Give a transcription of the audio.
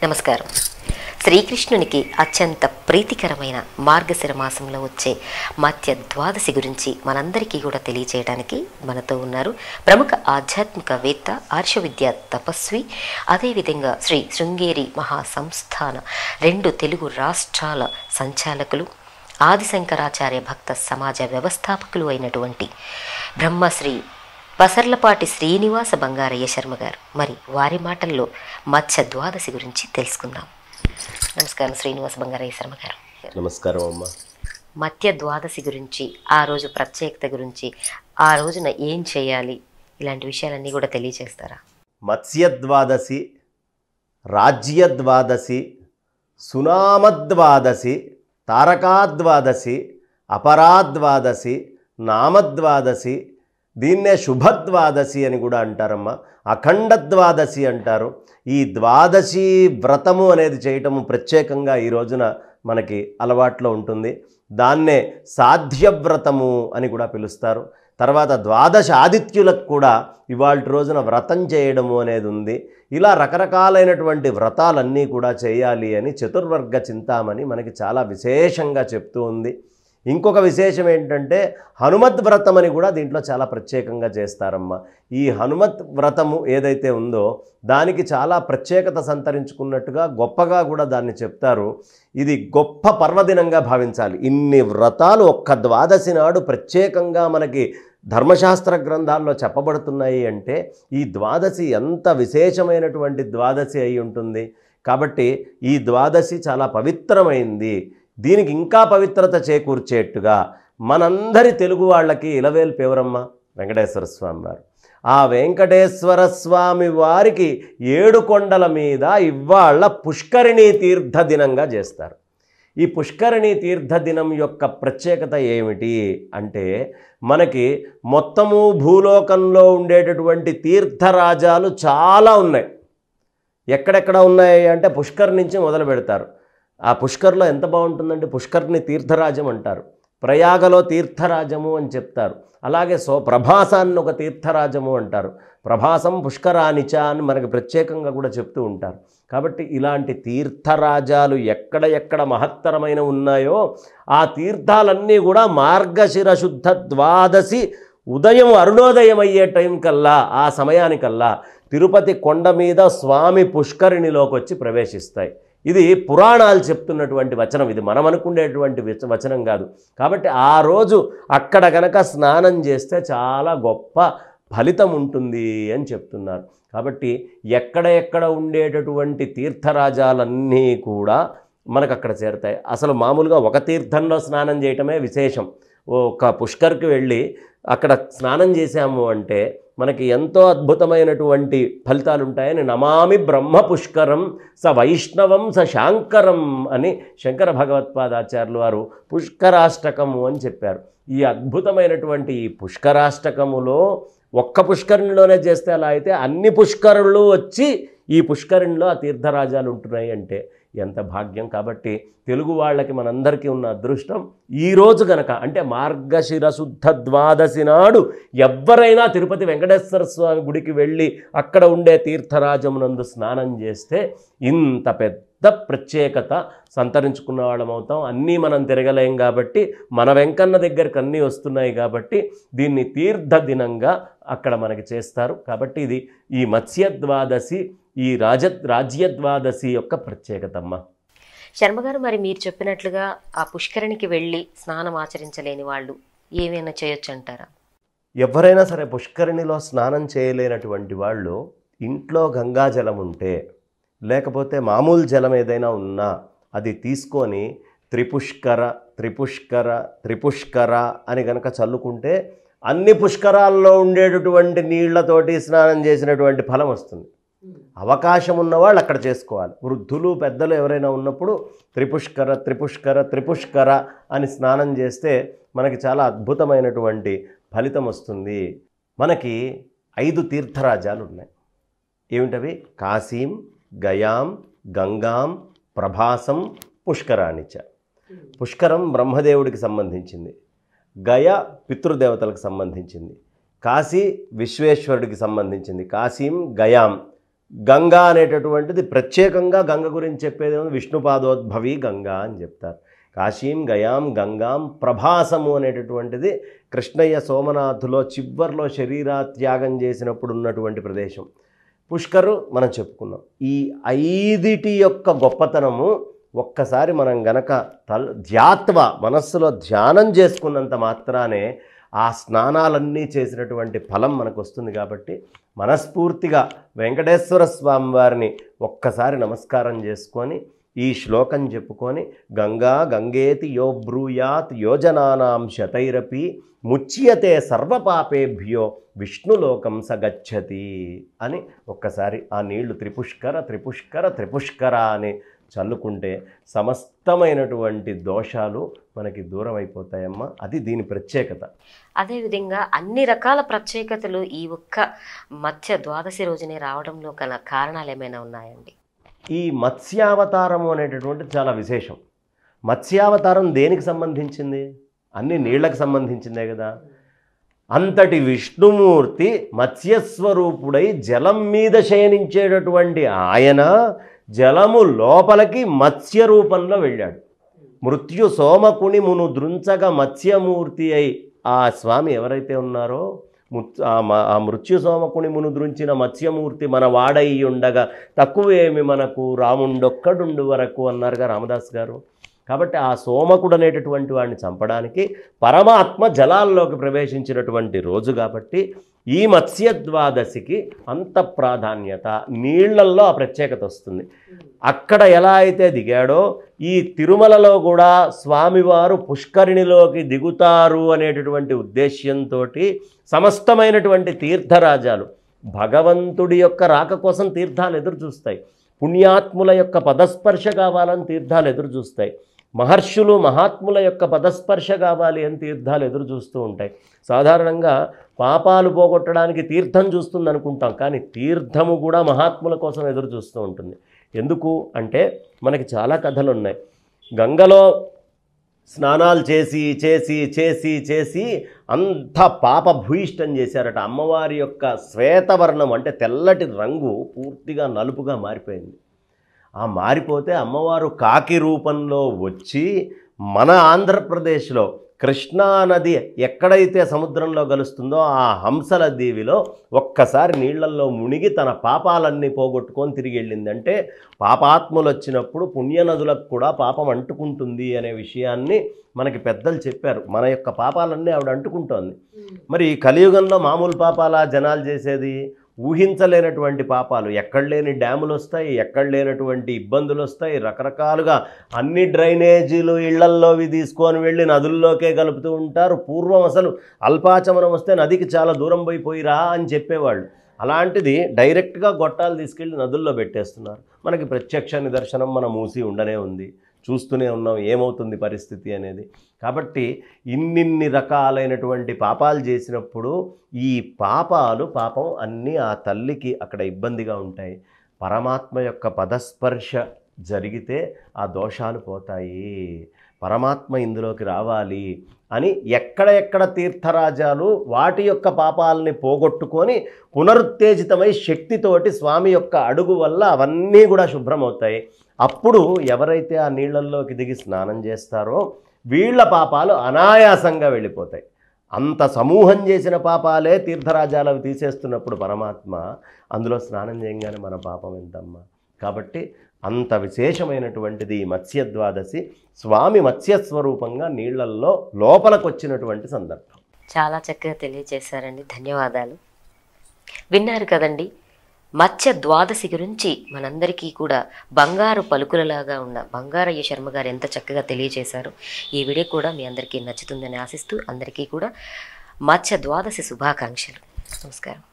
నమస్కారం. శ్రీకృష్ణునికి అత్యంత ప్రీతికరమైన మార్గశిర మాసంలో వచ్చే మధ్య ద్వాదశి గురించి మనందరికీ కూడా తెలియజేయడానికి మనతో ఉన్నారు ప్రముఖ ఆధ్యాత్మికవేత్త, ఆర్షవిద్య తపస్వి, అదేవిధంగా శ్రీ శృంగేరి మహాసంస్థాన 2 తెలుగు రాష్ట్రాల సంచాలకులు, ఆదిశంకరాచార్య భక్త సమాజ వ్యవస్థాపకులు అయినటువంటి బ్రహ్మశ్రీ పసర్లపాటి శ్రీనివాస బంగారయ్య శర్మ గారు. మరి వారి మాటల్లో మత్స్య ద్వాదశి గురించి తెలుసుకుందాం. నమస్కారం శ్రీనివాస బంగారయ్య శర్మ గారు. నమస్కారం అమ్మ. మత్స్య ద్వాదశి గురించి, ఆ రోజు ప్రత్యేకత గురించి, ఆ రోజున ఏం చేయాలి, ఇలాంటి విషయాలన్నీ కూడా తెలియజేస్తారా? మత్స్య ద్వాదశి, రాజ్య ద్వాదశి, సునామద్వాదశి, తారకాద్వాదశి, అపరాద్వాదశి, నామద్వాదశి, దీన్నే శుభద్వాదశి అని కూడా అంటారమ్మా. అఖండ ద్వాదశి అంటారు. ఈ ద్వాదశి వ్రతము అనేది చేయటము ప్రత్యేకంగా ఈ రోజున మనకి అలవాట్లో ఉంటుంది. దాన్నే సాధ్యవ్రతము అని కూడా పిలుస్తారు. తర్వాత ద్వాదశ ఆదిత్యులకు కూడా ఇవాళ రోజున వ్రతం చేయడము అనేది ఉంది. ఇలా రకరకాలైనటువంటి వ్రతాలన్నీ కూడా చేయాలి అని చతుర్వర్గ చింతామణి మనకి చాలా విశేషంగా చెప్తూ ఉంది. ఇంకొక విశేషం ఏంటంటే హనుమత్ వ్రతం అని కూడా దీంట్లో చాలా ప్రత్యేకంగా చేస్తారమ్మా. ఈ హనుమత్ వ్రతము ఏదైతే ఉందో దానికి చాలా ప్రత్యేకత సంతరించుకున్నట్టుగా గొప్పగా కూడా దాన్ని చెప్తారు. ఇది గొప్ప పర్వదినంగా భావించాలి. ఇన్ని వ్రతాలు ఒక్క ద్వాదశి నాడు ప్రత్యేకంగా మనకి ధర్మశాస్త్ర గ్రంథాల్లో చెప్పబడుతున్నాయి అంటే ఈ ద్వాదశి ఎంత విశేషమైనటువంటి ద్వాదశి అయి ఉంటుంది. కాబట్టి ఈ ద్వాదశి చాలా పవిత్రమైంది. దీనికి ఇంకా పవిత్రత చేకూర్చేట్టుగా మనందరి తెలుగు వాళ్ళకి ఇలవేల్పు ఎవరమ్మ? వెంకటేశ్వర స్వామి వారు. ఆ వెంకటేశ్వర స్వామి వారికి 7 కొండల మీద ఇవాళ పుష్కరిణీ తీర్థ దినంగా చేస్తారు. ఈ పుష్కరిణీ తీర్థ దినం యొక్క ప్రత్యేకత ఏమిటి అంటే మనకి మొత్తము భూలోకంలో ఉండేటటువంటి తీర్థరాజాలు చాలా ఉన్నాయి. ఎక్కడెక్కడ ఉన్నాయి అంటే పుష్కర్ నుంచి మొదలు పెడతారు. ఆ పుష్కర్లో ఎంత బాగుంటుందంటే పుష్కర్ని తీర్థరాజం అంటారు. ప్రయాగలో తీర్థరాజము అని చెప్తారు. అలాగే ప్రభాసాన్ని ఒక తీర్థరాజము అంటారు. ప్రభాసం పుష్కరానిచ అని మనకి ప్రత్యేకంగా కూడా చెప్తూ ఉంటారు. కాబట్టి ఇలాంటి తీర్థరాజాలు ఎక్కడ మహత్తరమైన ఉన్నాయో ఆ తీర్థాలన్నీ కూడా మార్గశిర శుద్ధ ద్వాదశి ఉదయం అరుణోదయం అయ్యే టైం కల్లా, ఆ సమయానికల్లా తిరుపతి కొండ మీద స్వామి పుష్కరిణిలోకి వచ్చి ప్రవేశిస్తాయి. ఇది పురాణాలు చెప్తున్నటువంటి వచనం. ఇది మనం అనుకునేటువంటి వచనం కాదు. కాబట్టి ఆ రోజు అక్కడ కనుక స్నానం చేస్తే చాలా గొప్ప ఫలితం ఉంటుంది అని చెప్తున్నారు. కాబట్టి ఎక్కడ ఉండేటటువంటి తీర్థరాజాలన్నీ కూడా మనకు అక్కడ చేరుతాయి. అసలు మామూలుగా ఒక తీర్థంలో స్నానం చేయటమే విశేషం. ఒక పుష్కర్కి వెళ్ళి అక్కడ స్నానం చేశాము అంటే మనకి ఎంతో అద్భుతమైనటువంటి ఫలితాలు ఉంటాయని నమామి బ్రహ్మ పుష్కరం స వైష్ణవం స శాంకరం అని శంకర భగవత్పాదాచార్యులు వారు పుష్కరాష్టకము అని చెప్పారు. ఈ అద్భుతమైనటువంటి ఈ పుష్కరాష్టకములో ఒక్క పుష్కరిణిలోనే చేస్తే అలా అయితే అన్ని పుష్కరులు వచ్చి ఈ పుష్కరిణిలో ఆ తీర్థరాజాలు ఉంటున్నాయి అంటే ఎంత భాగ్యం. కాబట్టి తెలుగు వాళ్ళకి మనందరికీ ఉన్న అదృష్టం ఈరోజు గనక అంటే మార్గశిర శుద్ధ ద్వాదశి నాడు ఎవరైనా తిరుపతి వెంకటేశ్వర స్వామి గుడికి వెళ్ళి అక్కడ ఉండే తీర్థరాజమునందు స్నానం చేస్తే ఇంత పెద్ద ప్రత్యేకత సంతరించుకున్న వాళ్ళం అవుతాం. అన్నీ మనం తిరగలేం కాబట్టి మన వెంకన్న దగ్గరికి అన్నీ వస్తున్నాయి కాబట్టి దీన్ని తీర్థ దినంగా అక్కడ మనకి చేస్తారు. కాబట్టి ఇది ఈ మత్స్య ద్వాదశి, ఈ రాజ్య ద్వాదశి యొక్క ప్రత్యేకతమ్మ. శర్మగారు, మరి మీరు చెప్పినట్లుగా ఆ పుష్కరిణికి వెళ్ళి స్నానం ఆచరించలేని వాళ్ళు ఏమైనా చేయొచ్చు అంటారా? ఎవరైనా సరే పుష్కరిణిలో స్నానం చేయలేనటువంటి వాళ్ళు ఇంట్లో గంగాజలం ఉంటే లేకపోతే మామూలు జలం ఏదైనా ఉన్నా అది తీసుకొని త్రిపుష్కర త్రిపుష్కర త్రిపుష్కర అని గనక చల్లుకుంటే అన్ని పుష్కరాల్లో ఉండేటటువంటి నీళ్లతోటి స్నానం చేసినటువంటి ఫలం వస్తుంది. అవకాశం ఉన్నవాళ్ళు అక్కడ చేసుకోవాలి. వృద్ధులు పెద్దలు ఎవరైనా ఉన్నప్పుడు త్రిపుష్కర త్రిపుష్కర త్రిపుష్కర అని స్నానం చేస్తే మనకి చాలా అద్భుతమైనటువంటి ఫలితం వస్తుంది. మనకి 5 తీర్థరాజాలు ఉన్నాయి. ఏమిటవి? కాశీం, గయాం, గంగాం, ప్రభాసం, పుష్కరానిచ. పుష్కరం బ్రహ్మదేవుడికి సంబంధించింది, గయ పితృదేవతలకు సంబంధించింది, కాశీ విశ్వేశ్వరుడికి సంబంధించింది. కాశీం గయాం గంగా అనేటటువంటిది ప్రత్యేకంగా గంగ గురించి చెప్పేది విష్ణుపాదోద్భవి గంగా అని చెప్తారు. కాశీం గయాం గంగాం ప్రభాసము అనేటటువంటిది కృష్ణయ్య సోమనాథులో చివర్లో శరీరాత్యాగం చేసినప్పుడు ఉన్నటువంటి ప్రదేశం. పుష్కరు మనం చెప్పుకున్నాం. ఈ 5 యొక్క గొప్పతనము ఒక్కసారి మనం గనక ధ్యాత్వ మనస్సులో ధ్యానం చేసుకున్నంత మాత్రానే ఆ స్నానాలన్నీ చేసినటువంటి ఫలం మనకు వస్తుంది. కాబట్టి మనస్ఫూర్తిగా వెంకటేశ్వర స్వామి వారిని ఒక్కసారి నమస్కారం చేసుకొని ఈ శ్లోకం చెప్పుకొని గంగా గంగేతి యో బ్రూయాత్ యోజనానాం శతైరపి ముచ్యతే సర్వపాపేభ్యో విష్ణులోకం సగచ్చతి అని ఒక్కసారి ఆ నీళ్లు త్రిపుష్కర త్రిపుష్కర త్రిపుష్కర అని చల్లుకుంటే సమస్తమైనటువంటి దోషాలు మనకి దూరం అయిపోతాయమ్మా. అది దీని ప్రత్యేకత. అదేవిధంగా అన్ని రకాల ప్రత్యేకతలు ఈ ఒక్క మత్స్య ద్వాదశి రోజునే రావడంలో గల కారణాలు ఏమైనా ఉన్నాయండి? ఈ మత్స్యావతారము అనేటటువంటిది చాలా విశేషం. మత్స్యావతారం దేనికి సంబంధించింది? అన్ని నీళ్లకు సంబంధించిందే కదా. అంతటి విష్ణుమూర్తి మత్స్యస్వరూపుడై జలం మీద శయనించేటటువంటి ఆయన జలము లోపలికి మత్స్య రూపంలో వెళ్ళాడు. మృత్యు సోమకుని మును దృంచగ మత్స్యమూర్తి అయి ఆ స్వామి ఎవరైతే ఉన్నారో ఆ మృత్యు సోమకుని మును దృంచిన మత్స్యమూర్తి మన వాడై ఉండగా తక్కువేమి మనకు రాముండొక్కడుండు వరకు అన్నారుగా రామదాస్ గారు. కాబట్టి ఆ సోమకుడు అనేటటువంటి వాడిని చంపడానికి పరమాత్మ జలాల్లోకి ప్రవేశించినటువంటి రోజు కాబట్టి ఈ మత్స్య ద్వాదశికి అంత ప్రాధాన్యత, నీళ్లల్లో ఆ ప్రత్యేకత వస్తుంది. అక్కడ ఎలా అయితే దిగాడో ఈ తిరుమలలో కూడా స్వామివారు పుష్కరిణిలోకి దిగుతారు అనేటటువంటి ఉద్దేశ్యంతో సమస్తమైనటువంటి తీర్థరాజాలు భగవంతుడి యొక్క రాక కోసం తీర్థాలు ఎదురు చూస్తాయి. పుణ్యాత్ముల యొక్క పదస్పర్శ కావాలని తీర్థాలు ఎదురు చూస్తాయి. మహర్షులు మహాత్ముల యొక్క పదస్పర్శ కావాలి అని తీర్థాలు ఎదురు చూస్తూ ఉంటాయి. సాధారణంగా పాపాలు పోగొట్టడానికి తీర్థం చూస్తుంది అనుకుంటాం, కానీ తీర్థము కూడా మహాత్ముల కోసం ఎదురు చూస్తూ ఉంటుంది. ఎందుకు అంటే మనకి చాలా కథలు ఉన్నాయి. గంగలో స్నానాలు చేసి చేసి చేసి చేసి అంత పాప భూయిష్టం చేశారట. అమ్మవారి యొక్క శ్వేతవర్ణం అంటే తెల్లటి రంగు పూర్తిగా నలుపుగా మారిపోయింది. ఆ మారిపోతే అమ్మవారు కాకి రూపంలో వచ్చి మన ఆంధ్రప్రదేశ్లో కృష్ణా నది ఎక్కడైతే సముద్రంలో కలుస్తుందో ఆ హంసల దీవిలో ఒక్కసారి నీళ్లల్లో మునిగి తన పాపాలన్నీ పోగొట్టుకొని తిరిగి వెళ్ళిందంటే పాపాత్ములు వచ్చినప్పుడు పుణ్యనదులకు కూడా పాపం అంటుకుంటుంది అనే విషయాన్ని మనకి పెద్దలు చెప్పారు. మన యొక్క పాపాలన్నీ ఆవిడ అంటుకుంటోంది. మరి కలియుగంలో మామూలు పాపాలా జనాలు చేసేది? ఊహించలేనటువంటి పాపాలు, ఎక్కడ లేని డ్యాములు వస్తాయి, ఎక్కడ లేనటువంటి ఇబ్బందులు వస్తాయి. రకరకాలుగా అన్ని డ్రైనేజీలు ఇళ్లల్లోవి తీసుకొని వెళ్ళి నదుల్లోకే కలుపుతూ ఉంటారు. పూర్వం అసలు అల్పాచమనం వస్తే నదికి చాలా దూరం పోయిరా అని చెప్పేవాళ్ళు. అలాంటిది డైరెక్ట్గా గొట్టాలు తీసుకెళ్ళి నదుల్లో పెట్టేస్తున్నారు. మనకి ప్రత్యక్ష నిదర్శనం మన మూసి ఉండనే ఉంది, చూస్తూనే ఉన్నాం ఏమవుతుంది పరిస్థితి అనేది. కాబట్టి ఇన్నిన్ని రకాలైనటువంటి పాపాలు చేసినప్పుడు ఈ పాపం అన్నీ ఆ తల్లికి అక్కడ ఇబ్బందిగా ఉంటాయి. పరమాత్మ యొక్క పదస్పర్శ జరిగితే ఆ దోషాలు పోతాయి, పరమాత్మ ఇందులోకి రావాలి అని ఎక్కడ తీర్థరాజాలు వాటి యొక్క పాపాలని పోగొట్టుకొని పునరుత్తేజితమై శక్తితోటి స్వామి యొక్క అడుగు వల్ల అవన్నీ కూడా శుభ్రమవుతాయి. అప్పుడు ఎవరైతే ఆ నీళ్లల్లోకి దిగి స్నానం చేస్తారో వీళ్ళ పాపాలు అనాయాసంగా వెళ్ళిపోతాయి. అంత సమూహం చేసిన పాపాలే తీర్థరాజాలు తీసేస్తున్నప్పుడు పరమాత్మ అందులో స్నానం చేయగానే మన పాపం ఎంతమ్మా. కాబట్టి అంత విశేషమైనటువంటిది ఈ మత్స్యద్వాదశి. స్వామి మత్స్యస్వరూపంగా నీళ్లల్లో లోపలికి వచ్చినటువంటి సందర్భం. చాలా చక్కగా తెలియజేశారండి, ధన్యవాదాలు. విన్నారు కదండి మత్స్య ద్వాదశి గురించి మనందరికీ కూడా బంగారు పలుకులలాగా ఉన్న బంగారయ్య శర్మ గారు ఎంత చక్కగా తెలియజేశారు. ఈ వీడియో కూడా మీ అందరికీ నచ్చుతుందని ఆశిస్తూ అందరికీ కూడా మత్స్య ద్వాదశి శుభాకాంక్షలు. నమస్కారం.